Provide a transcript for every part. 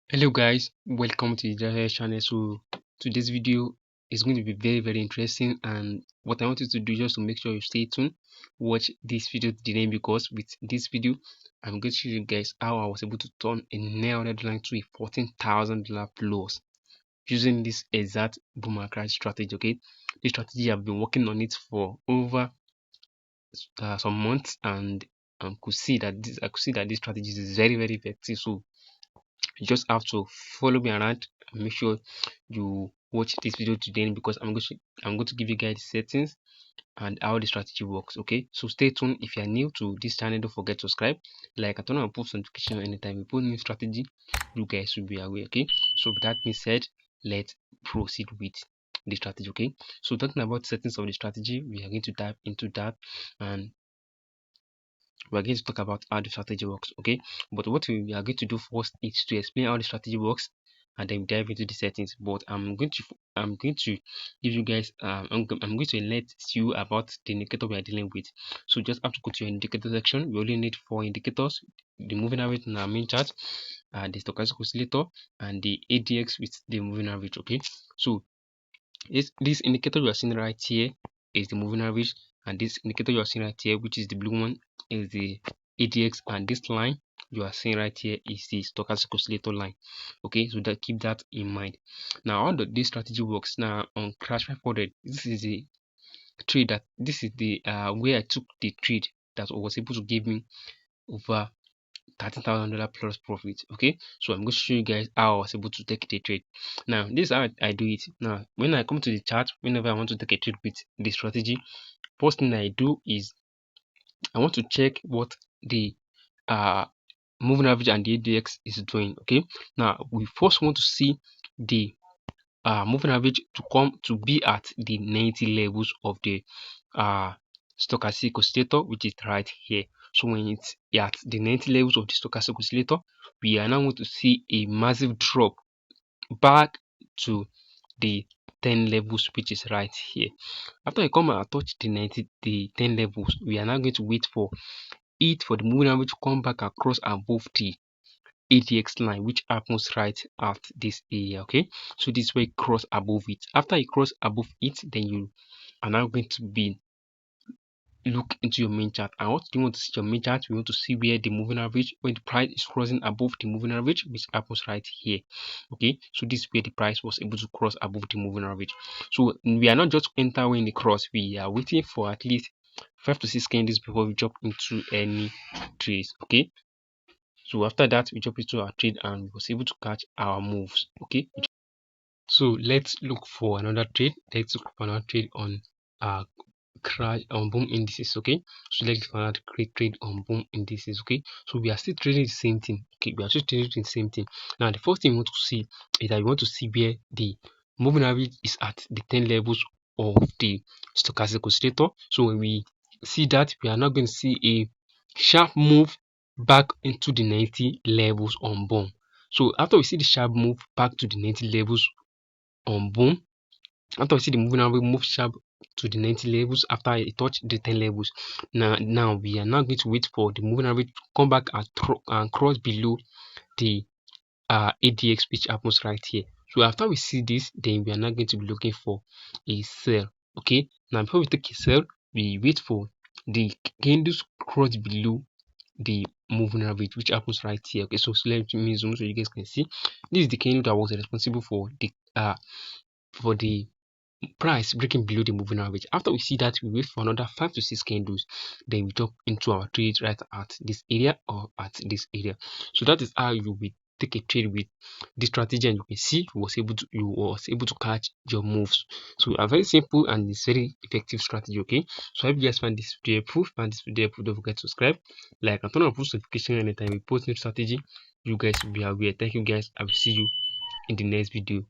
Hello guys, welcome to the channel. So today's video is going to be very interesting, and what I want you to do just to make sure you stay tuned, watch this video to the end, because with this video I'm going to show you guys how I was able to turn a $900 line to a $14,000 plus using this exact boom market strategy. Okay, this strategy I've been working on it for over some months, and I could see that this strategy is very effective. So you just have to follow me around and make sure you watch this video to the end, because I'm going to give you guys the settings and how the strategy works. Okay, so stay tuned. If you are new to this channel, don't forget to subscribe, like, and turn on post notification. Anytime we put new strategy, you guys will be aware. Okay, so with that being said, let's proceed with the strategy. Okay, so talking about settings of the strategy, we are going to dive into that, and we're going to talk about how the strategy works. Okay, but what we are going to do first is to explain how the strategy works, and then dive into the settings. But I'm going to give you guys I'm going to let you about the indicator we are dealing with. So just have to go to your indicator section. We only need 4 indicators: the moving average in our main chart, the stochastic oscillator, and the ADX with the moving average. Okay, so this indicator you are seeing right here is the moving average, and this indicator you are seeing right here, which is the blue one, is the ADX, and this line you are seeing right here is the stochastic oscillator line. Okay, so that keep that in mind. Now, how this strategy works now on Crash 500, this is the trade that this is the where I took the trade that was able to give me over $13,000 plus profit. Okay, so I'm going to show you guys how I was able to take the trade. Now, this is how I do it. Now, when I come to the chart, whenever I want to take a trade with the strategy, first thing I do is I want to check what the moving average and the ADX is doing. Okay, now we first want to see the moving average to be at the 90 levels of the stochastic oscillator, which is right here. So when it's at the 90 levels of the stochastic oscillator, we are now going to see a massive drop back to the 10 levels, which is right here. After I come and touch the 10 levels, we are now going to wait for the moving average to come back across above the ADX line, which happens right at this area. Okay, so this way cross above it. After you cross above it, then you are now going to be look into your main chart. And what do you want to see your main chart? We want to see where the moving average, when the price is crossing above the moving average, which happens right here. Okay, so this is where the price was able to cross above the moving average. So we are not just entering the cross, we are waiting for at least 5 to 6 candles before we jump into any trades. Okay, so after that we jump into our trade and we was able to catch our moves. Okay, so let's look for another trade. Let's look for another trade on crash on boom indices. Okay, so let's look for another great trade on boom indices. Okay, so we are still trading the same thing. Okay, we are still trading the same thing. Now the first thing we want to see is that we want to see where the moving average is at the 10 levels of the stochastic oscillator. So when we see that, we are not going to see a sharp move back into the 90 levels on boom. So after we see the sharp move back to the 90 levels on boom, after we see the moving average move sharp to the 90 levels after it touch the 10 levels, now we are now going to wait for the moving average to come back and cross below the ADX, which happens right here. So after we see this, then we are now going to be looking for a sell. Okay, now before we take a sell, we wait for the candles cross below the moving average, which happens right here. Okay, so let me zoom so you guys can see. This is the candle that was responsible for the price breaking below the moving average. After we see that, we wait for another 5 to 6 candles, then we jump into our trade right at this area or at this area. So that is how you will take a trade with this strategy, and you can see you was able to catch your moves. So a very simple and it's very effective strategy. Okay, so I hope you guys find this video helpful. Don't forget to subscribe, like, and turn on post notification anytime we post new strategy. You guys will be aware. Thank you guys. I will see you in the next video.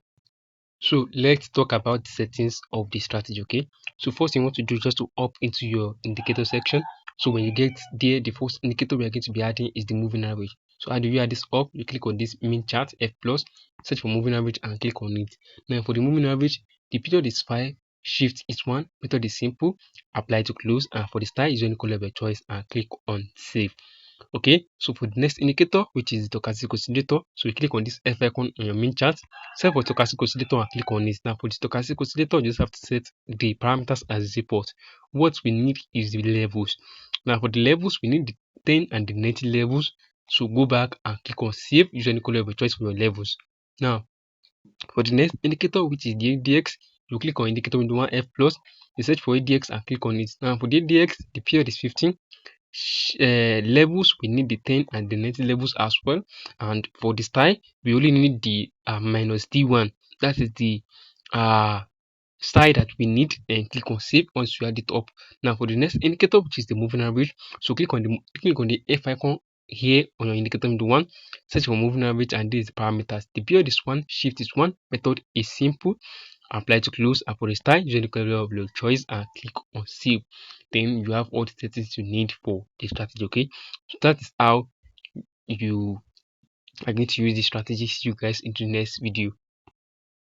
So let's talk about the settings of the strategy. Okay, so first thing you want to do is just to up into your indicator section. So when you get there, the first indicator we are going to be adding is the moving average. So how do you add this up? You click on this main chart F plus, search for moving average and click on it. Now for the moving average, the period is 5, shift is 1, method is simple, apply to close, and for the style is any color of your choice and click on save. Okay, so for the next indicator, which is the stochastic oscillator, so you click on this F icon on your main chart, set for stochastic oscillator and click on it. Now for the stochastic oscillator, you just have to set the parameters as support. What we need is the levels. Now for the levels, we need the 10 and the 90 levels. So go back and click on save, using the color of your choice for your levels. Now for the next indicator, which is the ADX, you click on indicator window 1F plus, you search for ADX and click on it. Now for the ADX, the period is 15. Levels, we need the 10 and the 90 levels as well, and for the style we only need the minus D1. That is the style that we need, and click on save once you add it up. Now for the next indicator, which is the moving average, so click on the F icon here on your indicator window 1, search for moving average, and these parameters. The period is 1, shift is 1, method is simple, apply to close, and for the style, use the color of your choice and click on save. Then you have all the settings you need for the strategy. Okay, so that is how you are going to use the strategy. See you guys in the next video.